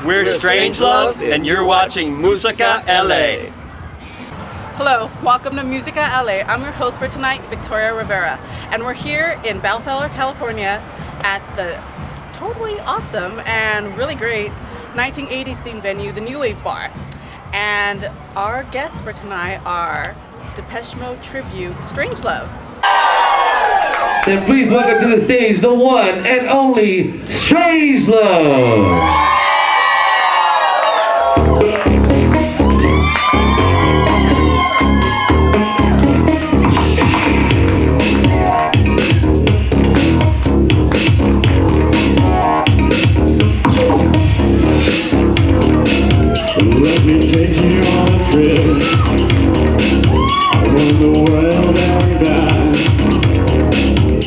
We're Strangelove, and you're watching Musica LA. Hello, welcome to Musica LA. I'm your host for tonight, Victoria Rivera, and we're here in Bellflower, California at the totally awesome and really great 1980s themed venue, the New Wave Bar. And our guests for tonight are Depeche Mode tribute, Strangelove. Then please welcome to the stage the one and only Strangelove. Let me take you on a trip around the world and back,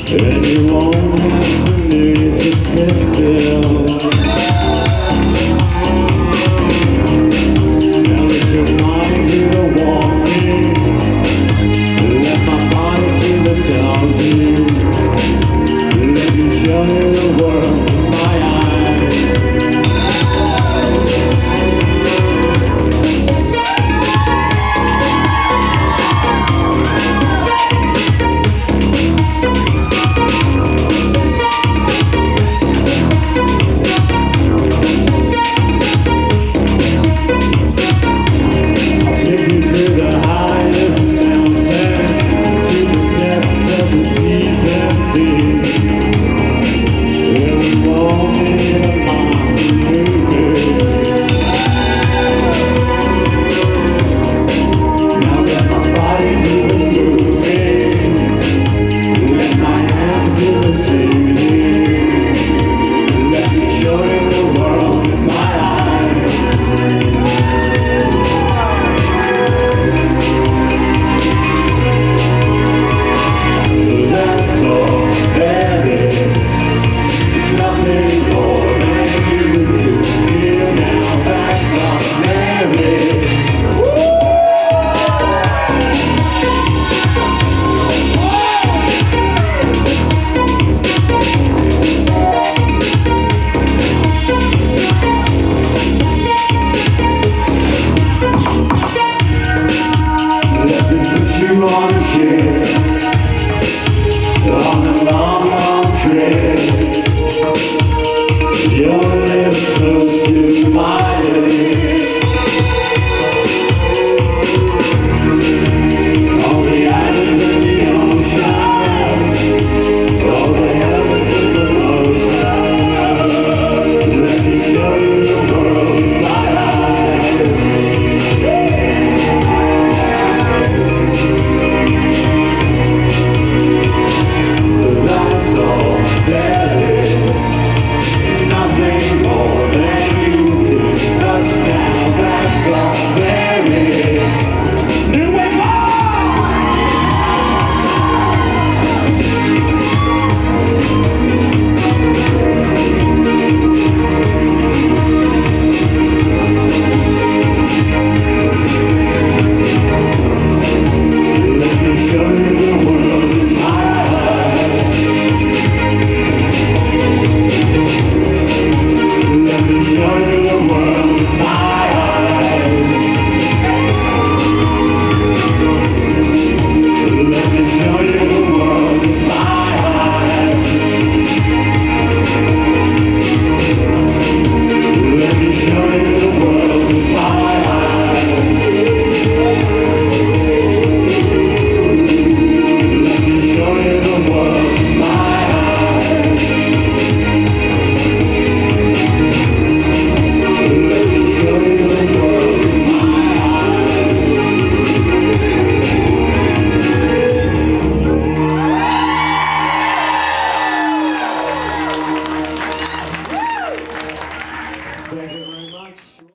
and you won't have to need to sit still. Now let your mind do the walking, let my body do the talking. Let me show you the world with my eyes.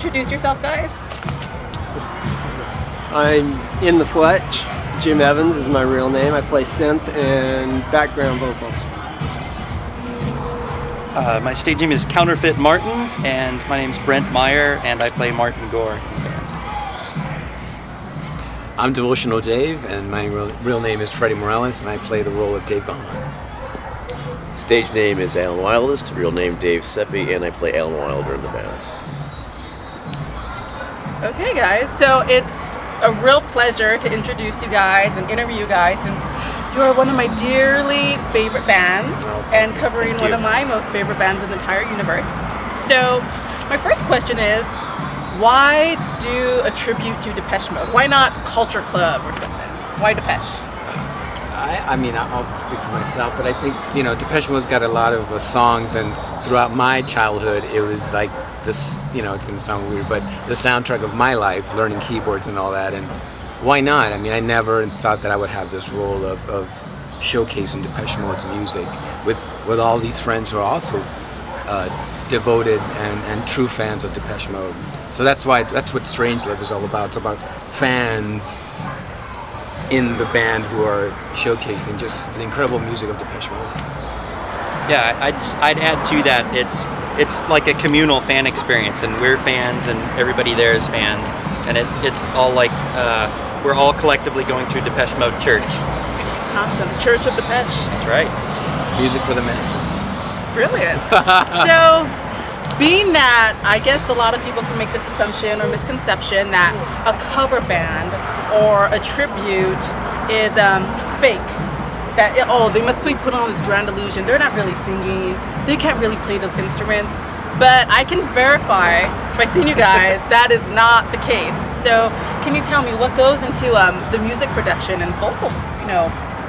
Introduce yourself, guys. I'm in the Fletch. Jim Evans is my real name. I play synth and background vocals. My stage name is Counterfeit Martin, and my name's Brent Meyer, and I play Martin Gore in the band. I'm Devotional Dave, and my real name is Freddie Morales, and I play the role of Dave Gahan. Stage name is Alan Wildest, real name Dave Seppi, and I play Alan Wilder in the band. Okay, guys. So it's a real pleasure to introduce you guys and interview you guys, since you are one of my dearly favorite bands and covering one of my most favorite bands in the entire universe. So my first question is, why do a tribute to Depeche Mode? Why not Culture Club or something? Why Depeche? I mean, I'll speak for myself, but I think, Depeche Mode's got a lot of songs, and throughout my childhood, it was like this, it's going to sound weird, but the soundtrack of my life, learning keyboards and all that, and why not? I mean, I never thought that I would have this role of showcasing Depeche Mode's music with all these friends who are also devoted and true fans of Depeche Mode. So that's what Strangelove is all about. It's about fans in the band who are showcasing just the incredible music of Depeche Mode. Yeah, I'd add to that. It's like a communal fan experience, and we're fans, and everybody there is fans, and it's all like we're all collectively going to Depeche Mode church. Awesome. Church of Depeche. That's right. Music for the masses. Brilliant. So, being that I guess a lot of people can make this assumption or misconception that a cover band or a tribute is fake. That they must be put on this grand illusion. They're not really singing. They can't really play those instruments. But I can verify by seeing you guys that is not the case. So can you tell me what goes into the music production and vocal,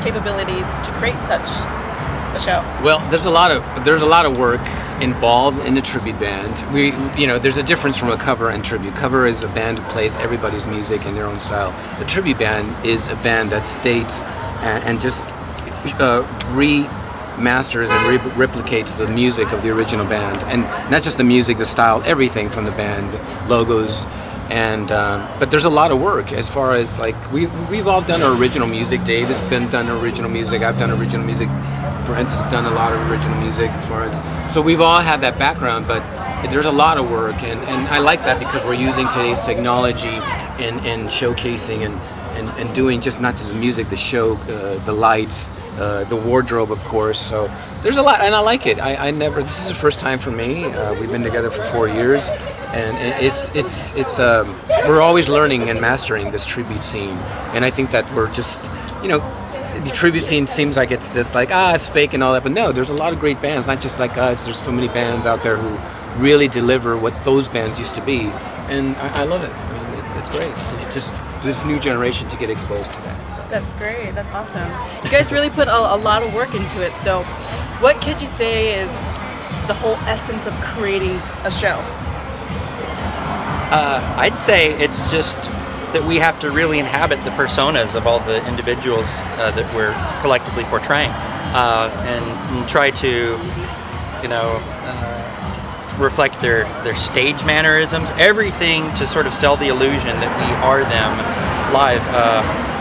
capabilities to create such a show? Well, there's a lot of work involved in the tribute band. There's a difference from a cover and tribute. Cover is a band who plays everybody's music in their own style. A tribute band is a band that states and just remasters and replicates the music of the original band, and not just the music, the style, everything from the band, logos, and but there's a lot of work as far as like we've all done our original music. Dave has done original music. I've done original music. Brent has done a lot of original music as far as, so we've all had that background, but there's a lot of work, and I like that because we're using today's technology in showcasing and doing just not just the music, the show, the lights, the wardrobe, of course. So there's a lot, and I like it. This is the first time for me. We've been together for 4 years, and it's we're always learning and mastering this tribute scene, and I think that we're just, the tribute scene seems like it's just like, it's fake and all that, but no, there's a lot of great bands, not just like us. There's so many bands out there who really deliver what those bands used to be, and I love it. I mean, it's great. Just this new generation to get exposed to that. So. That's great. That's awesome. You guys really put a lot of work into it. So, what could you say is the whole essence of creating a show? I'd say it's just that we have to really inhabit the personas of all the individuals that we're collectively portraying, and try to, reflect their stage mannerisms, everything to sort of sell the illusion that we are them live.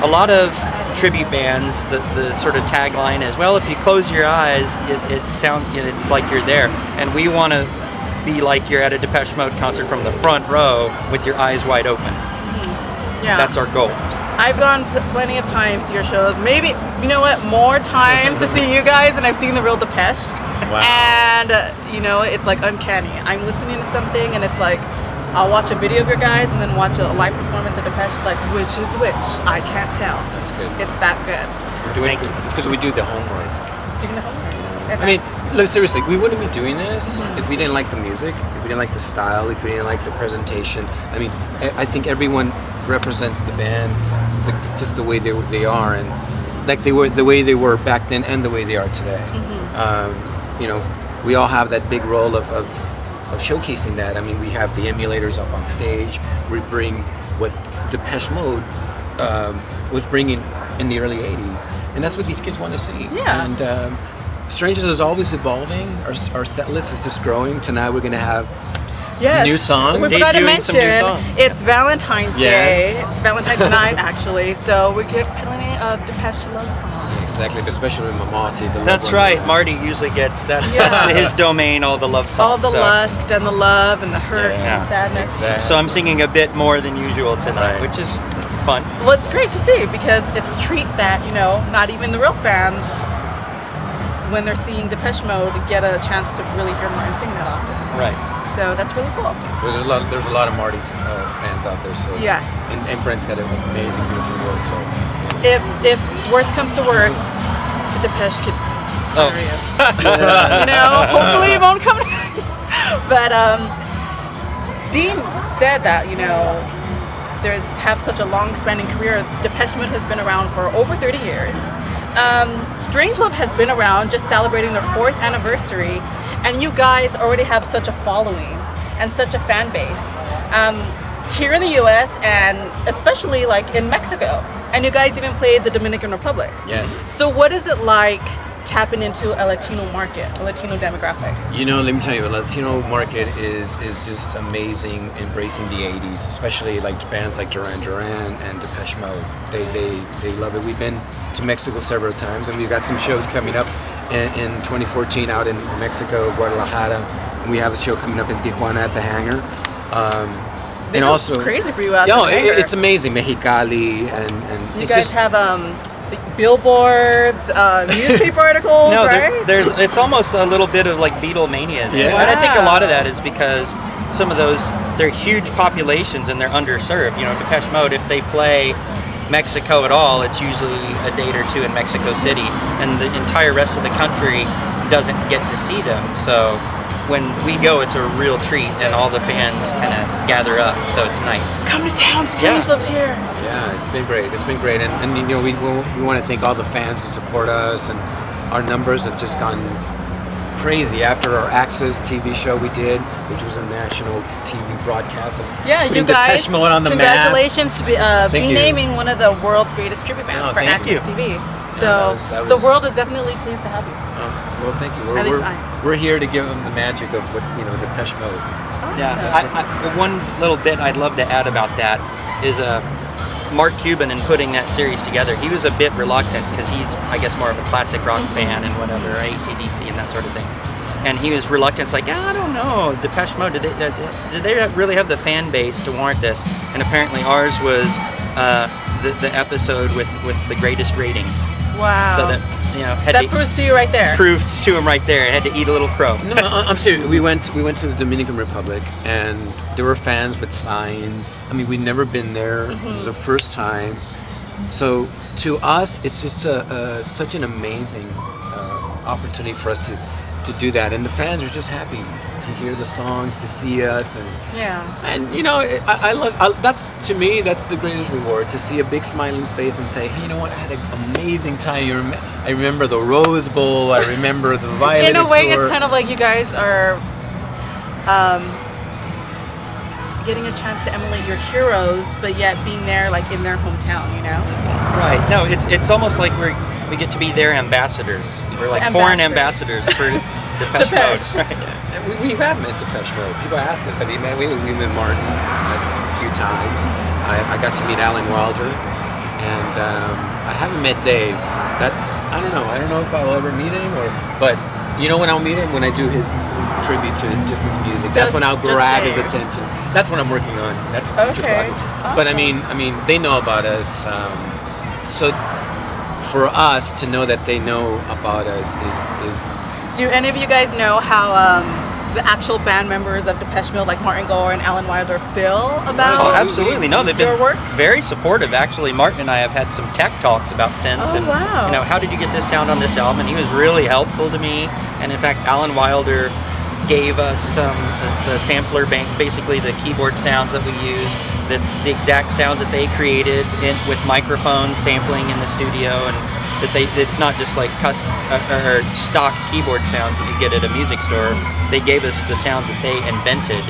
A lot of tribute bands, the sort of tagline is, well, if you close your eyes, it's like you're there, and we want to be like you're at a Depeche Mode concert from the front row with your eyes wide open. Yeah. That's our goal. I've gone plenty of times to your shows. Maybe, more times to see you guys than I've seen the real Depeche. Wow. And, it's like uncanny. I'm listening to something and it's like, I'll watch a video of your guys and then watch a live performance of Depeche. It's like, which is which? I can't tell. That's good. It's that good. It's because we do the homework. Doing the homework. And I mean, look, seriously, we wouldn't be doing this if we didn't like the music, if we didn't like the style, if we didn't like the presentation. I mean, I think everyone represents the band just the way they are, and like they were the way they were back then and the way they are today. We all have that big role of showcasing that. I mean, we have the emulators up on stage. We bring what Depeche Mode was bringing in the early 80s, and that's what these kids want to see. Yeah. And Strangelove is always evolving. Our set list is just growing. Tonight we're going to have new songs. We forgot to Debuting some new mention songs. it's Valentine's Day. Yes. It's Valentine's night, actually. So we get plenty of Depeche love songs. Exactly, but especially with Mamati. That's right. Marty usually gets that's his domain. All the love songs. All the lust and the love and the hurt Yeah. and sadness. Exactly. So I'm singing a bit more than usual tonight, which is fun. Well, it's great to see because it's a treat that, not even the real fans, when they're seeing Depeche Mode, get a chance to really hear Martin sing that often. Right. So that's really cool. There's a lot of Marty's fans out there. So Yes. And Brent's got an amazing, beautiful voice. So If worst comes to worst, Depeche could Oh. hire you. You know, hopefully it won't come. But Dean said that, you know, have such a long-spanning career. Depeche Mode has been around for over 30 years. Strangelove has been around, just celebrating their 4th anniversary, and you guys already have such a following and such a fan base here in the U.S. and especially like in Mexico. And you guys even played the Dominican Republic. yes. So what is it like tapping into a Latino market, a Latino demographic? You know, let me tell you, the Latino market is just amazing, embracing the 80s, especially like bands like Duran Duran and Depeche Mode. They love it. We've been to Mexico several times, and we've got some shows coming up in 2014 out in Mexico, Guadalajara, and we have a show coming up in Tijuana at the Hangar. They And go also, crazy for you out no, there. it's amazing. Mexicali and You it's guys just, have billboards, newspaper articles, No, right? there's it's almost a little bit of like Beatlemania there. Yeah. And I think a lot of that is because some of those, they're huge populations and they're underserved. You know, Depeche Mode, if they play Mexico at all, it's usually a date or two in Mexico City, and the entire rest of the country doesn't get to see them. So when we go, it's a real treat, and all the fans kind of gather up, so it's nice. Come to town, Strangelove's here. yeah, it's been great. It's been great, and you know, we want to thank all the fans who support us, and our numbers have just gone crazy after our Access TV show we did, which was a national TV broadcast. Of Yeah, you putting guys, Depeche Mode on the congratulations to be Thank you. naming one of the world's greatest tribute bands Oh, for thank Access you. TV. So that the was- world is definitely pleased to have you. map. Well, thank you. At least We're here to give them the magic of what Depeche Mode. Yeah, Awesome. one little bit I'd love to add about that is Mark Cuban, in putting that series together, he was a bit reluctant because he's, I guess, more of a classic rock fan and whatever, AC/DC and that sort of thing. And he was reluctant. It's like, I don't know, Depeche Mode, did they really have the fan base to warrant this? And apparently ours was the episode with the greatest ratings. Wow. So that, had that to proves to you right there. proved to him right there and had to eat a little crow. No, I'm serious. We went to the Dominican Republic, and there were fans with signs. I mean, we'd never been there. It was the first time. So to us, it's just such an amazing opportunity for us to do that, and the fans are just happy to hear the songs, to see us, and I love. That's, to me, that's the greatest reward, to see a big smiling face and say, hey, you know what? I had an amazing time. I remember the Rose Bowl. I remember the Violet In a way, tour. it's kind of like you guys are getting a chance to emulate your heroes, but yet being there, like in their hometown. Right. No, it's almost like we get to be their ambassadors. We're like foreign ambassadors for Depeche Depeche. Mode. Right. And we have met Depeche Mode. People ask us, have you met? We met Martin a few times. I got to meet Alan Wilder, and I haven't met Dave. I don't know. I don't know if I'll ever meet him, but when I'll meet him, when I do his tribute to just his music. That's when I'll grab his Dave. attention. That's what I'm working on. That's a future Okay. project. But I mean, they know about us. So for us to know that they know about us is. Do any of you guys know how the actual band members of Depeche Mode, like Martin Gore and Alan Wilder, feel about Oh, absolutely. No, they've your been work? very supportive. Actually, Martin and I have had some tech talks about synths Oh, and wow. how did you get this sound on this album? And he was really helpful to me. And in fact, Alan Wilder gave us some the sampler banks, basically the keyboard sounds that we use. That's the exact sounds that they created with microphones sampling in the studio, and that it's not just like or stock keyboard sounds that you get at a music store. They gave us the sounds that they invented.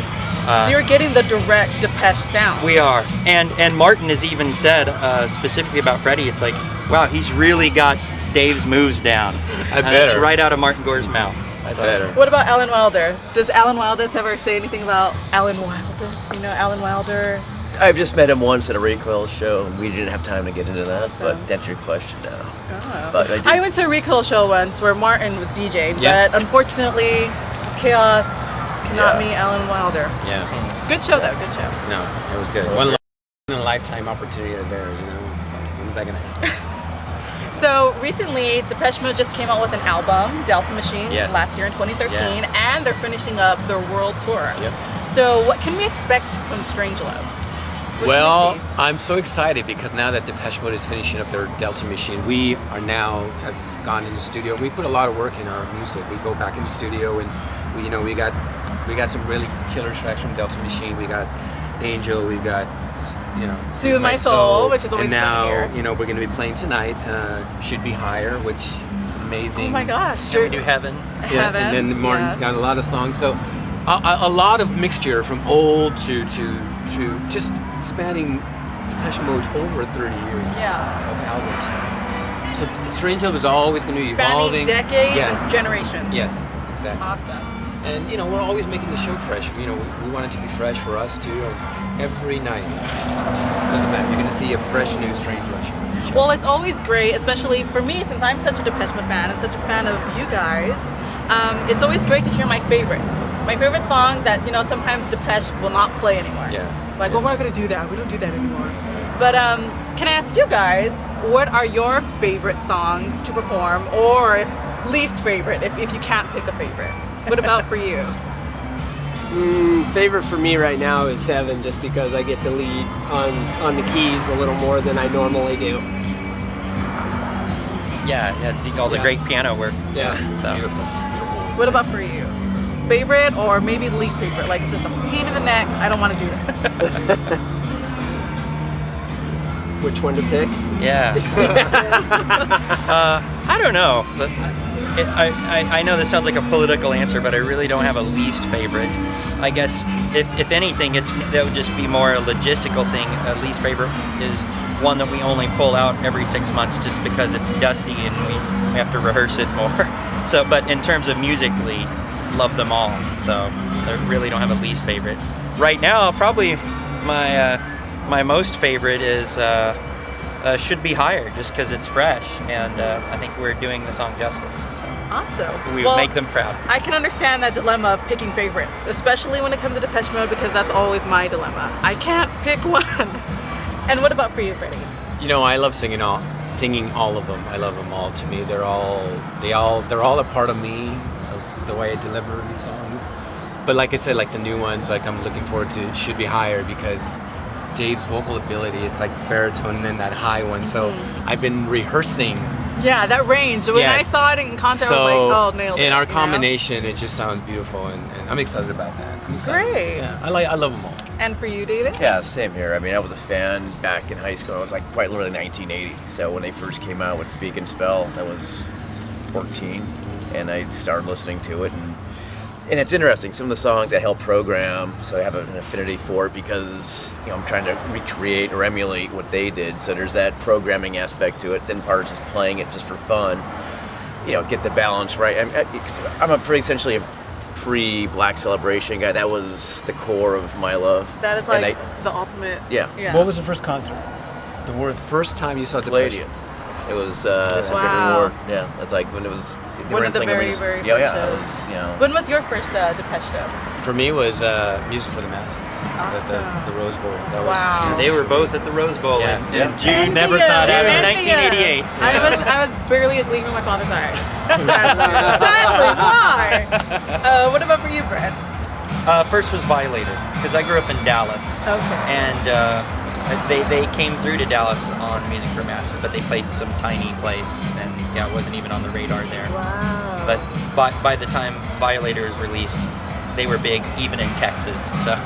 So you're getting the direct Depeche sound. We are, and Martin has even said specifically about Freddie. It's like, wow, he's really got Dave's moves down. I It's better. right out of Martin Gore's mouth. Better. What about Alan Wilder? Does Alan Wilder ever say anything about Alan Wilder? Alan Wilder. I've just met him once at a Recoil show, and we didn't have time to get into that, but that's your question now. Oh. But I do. I went to a Recoil show once where Martin was DJing, Yeah. but unfortunately, it was chaos. Cannot Yeah. meet Alan Wilder. Yeah. Good show though. Good show. No, it was good. One in a lifetime opportunity there. It's like, when is that gonna happen? So recently, Depeche Mode just came out with an album, Delta Machine, Yes. last year in 2013, Yes. and they're finishing up their world tour. Yep. So what can we expect from Strangelove? What Well, can we see? I'm so excited because now that Depeche Mode is finishing up their Delta Machine, we are now have gone in the studio. We put a lot of work in our music. We go back in the studio and we got some really killer tracks from Delta Machine. We got Angel. We got Soothe My Soul, which is always and fun to now hear. we're going to be playing tonight. Should Be Higher, which is amazing. Oh my gosh. Can we do Heaven? Yeah, Heaven, and then Martin's yes. got a lot of songs. So a lot of mixture from old to just spanning Depeche Mode's over 30 years Yeah. of albums. So Strangelove is always going to be evolving. Spanning decades Yes. and generations. Yes, exactly. Awesome. And we're always making the show fresh. We want it to be fresh for us too. And every night, it doesn't matter. You're going to see a fresh new Strangelove show. Well, it's always great, especially for me, since I'm such a Depeche Mode fan and such a fan of you guys. It's always great to hear my favorites. My favorite songs that, sometimes Depeche will not play anymore. Yeah. Like, well, we're not going to do that. We don't do that anymore. But can I ask you guys, what are your favorite songs to perform, or least favorite, if you can't pick a favorite? What about for you? Favorite for me right now is Heaven, just because I get to lead on the keys a little more than I normally do. Yeah, all the Yeah. great piano work. Yeah. So. Beautiful. What about for you? Favorite or maybe least favorite? Like, it's just a pain in the neck. I don't want to do this. Which one to pick? Yeah. I don't know. I know this sounds like a political answer, but I really don't have a least favorite. I guess if anything, that would just be more a logistical thing. A least favorite is one that we only pull out every 6 months just because it's dusty and we have to rehearse it more. So, but in terms of musically, love them all. So I really don't have a least favorite. Right now, probably my most favorite is Should Be Higher, just because it's fresh, and I think we're doing the song justice. So Awesome. we Well, make them proud. I can understand that dilemma of picking favorites, especially when it comes to Depeche Mode, because that's always my dilemma. I can't pick one. And what about for you, Freddie? I love singing all of them. I love them all. To me, they're all a part of me, of the way I deliver these songs. But like I said, like the new ones, like I'm looking forward to Should Be Higher, because Dave's vocal ability, it's like baritone and then that high one. So I've been rehearsing. Yeah, that range. When I Yes. saw it in concert, I was like, oh, nailed it. In our you know? combination, it just sounds beautiful, and I'm excited about that. I'm excited. Great. Yeah, I love them all. And for you, David? Yeah, same here. I mean, I was a fan back in high school. I was like quite literally 1980. So when they first came out with Speak and Spell, I was 14, and I started listening to it. And it's interesting, some of the songs I helped program, so I have an affinity for it because I'm trying to recreate or emulate what they did. So there's that programming aspect to it. Then part is just playing it just for fun. Get the balance right. I'm essentially a pre-Black Celebration guy. That was the core of my love. That is And like the ultimate. Yeah. What was the first concert? The first time you saw Depeche? Palladium. It was Wow. Ward. Yeah, that's like when it was. One of the thing very, was- very Yeah, first yeah. It shows. was, When was your first Depeche show? For me, it was Music for the Masses. Awesome. The Rose Bowl. That Wow. was They were both at the Rose Bowl Yeah. in Yeah. June. Never thought June ever. 1988. I was barely a gleam in my father's eye. Sadly, why? What about for you, Brett? First was Violator, because I grew up in Dallas. Okay. And they came through to Dallas on Music for Masses, but they played some tiny place, and it wasn't even on the radar there. Wow. But by the time Violator was released, they were big even in Texas. So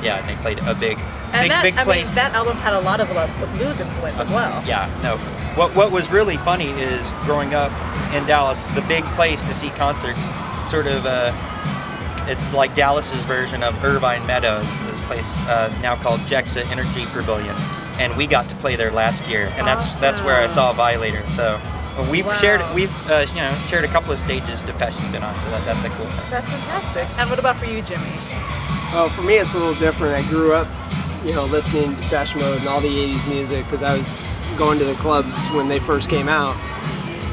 they played a big place. that album had a lot of blues influence as well. Yeah, no. What was really funny is growing up in Dallas, the big place to see concerts, sort of like Dallas's version of Irvine Meadows, this place now called Jexa Energy Pavilion, and we got to play there last year, and that's where I saw Violator. So we've shared a couple of stages Depeche has been on, so that's a cool thing. That's fantastic. And what about for you, Jimmy? Oh, for me it's a little different. I grew up, listening to Depeche Mode and all the 80s music because I was going to the clubs when they first came out.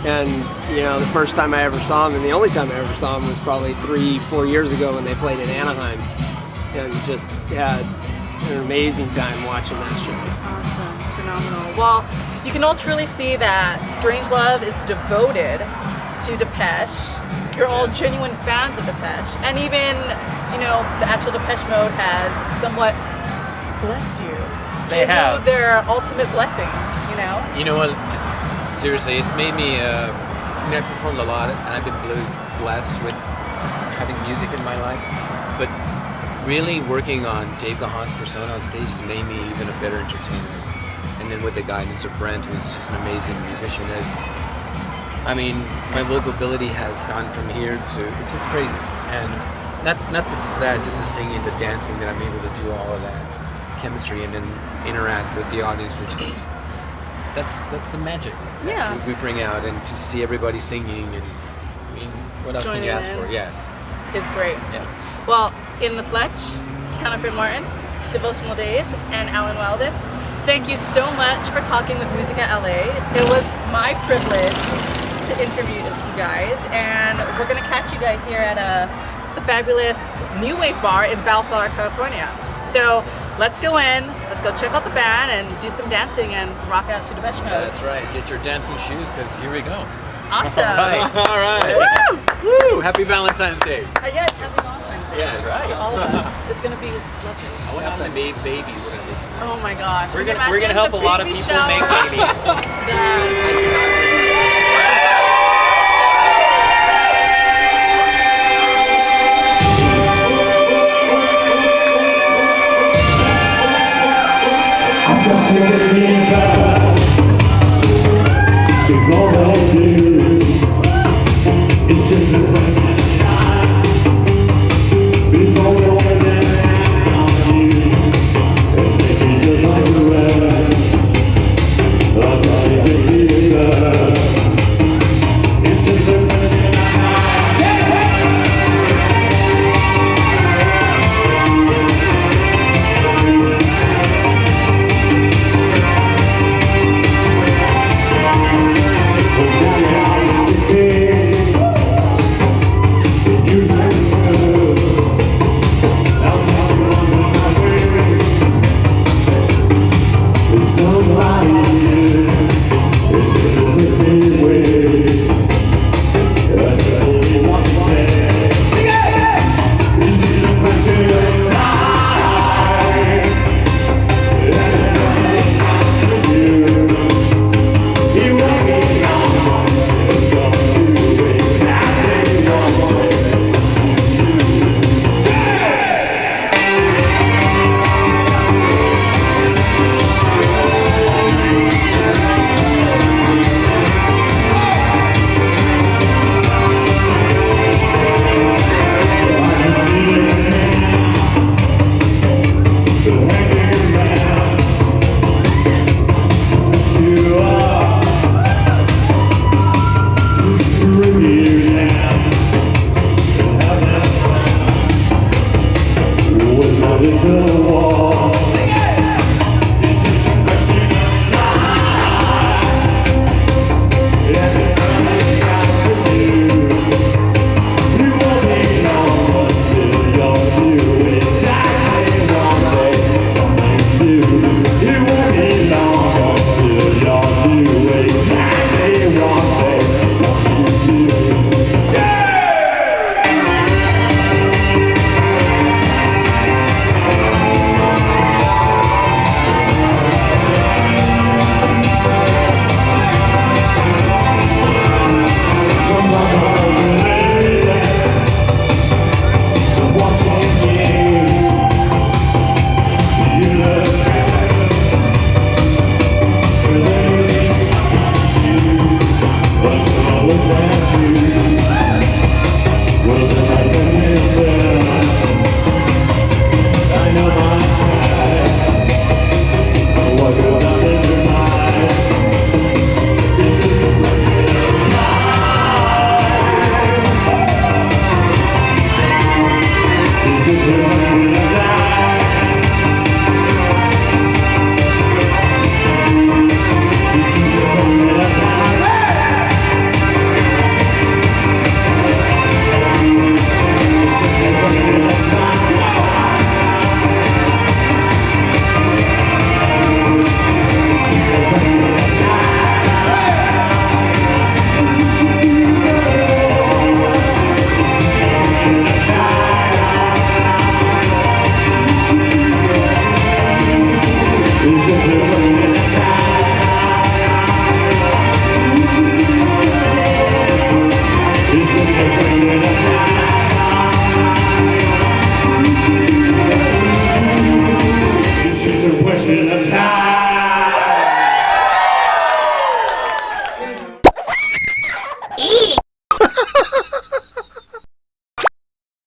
And, the first time I ever saw them, and the only time I ever saw them was probably 3-4 years ago when they played in Anaheim. And just had an amazing time watching that show. Awesome. Phenomenal. Well, you can all truly see that Strangelove is devoted to Depeche. You're all genuine fans of Depeche, and even, you know, the actual Depeche Mode has somewhat blessed you. They have. Their ultimate blessing, you know? You know what? Seriously, it's made me. I mean, I performed a lot, and I've been really blessed with having music in my life. But really working on Dave Gahan's persona on stage has made me even a better entertainer. And then with the guidance of Brent, who's just an amazing musician, I mean, my vocal ability has gone from here to, it's just crazy. And not just the singing, the dancing, that I'm able to do all of that chemistry and then interact with the audience, which is, that's the magic Yeah. that we bring out, and to see everybody singing, and I mean, what else can you ask for? Yes. It's great. Yeah. Well, in the Fletch, Counterfeit Martin, Devotional Dave, and Alan Wildest, thank you so much for talking with Musica LA. It was my privilege to interview you guys, and we're gonna catch you guys here at the fabulous New Wave Bar in Bellflower, California. So let's go in, let's go check out the band and do some dancing and rock out to Depeche Mode. That's right. Get your dancing shoes, because here we go. Awesome. All right. Woo! Happy Valentine's Day. Yes, happy Valentine's Day. Yes. To all of us. It's gonna be lovely. I wonder how many babies we're gonna get tonight. Oh my gosh. We're Can you gonna imagine help the a lot of baby people shower? make babies. That- If all I do is just a question of time before the one that hands on you, and if you just like the rest, I'll take it deeper. It's just a question of time. So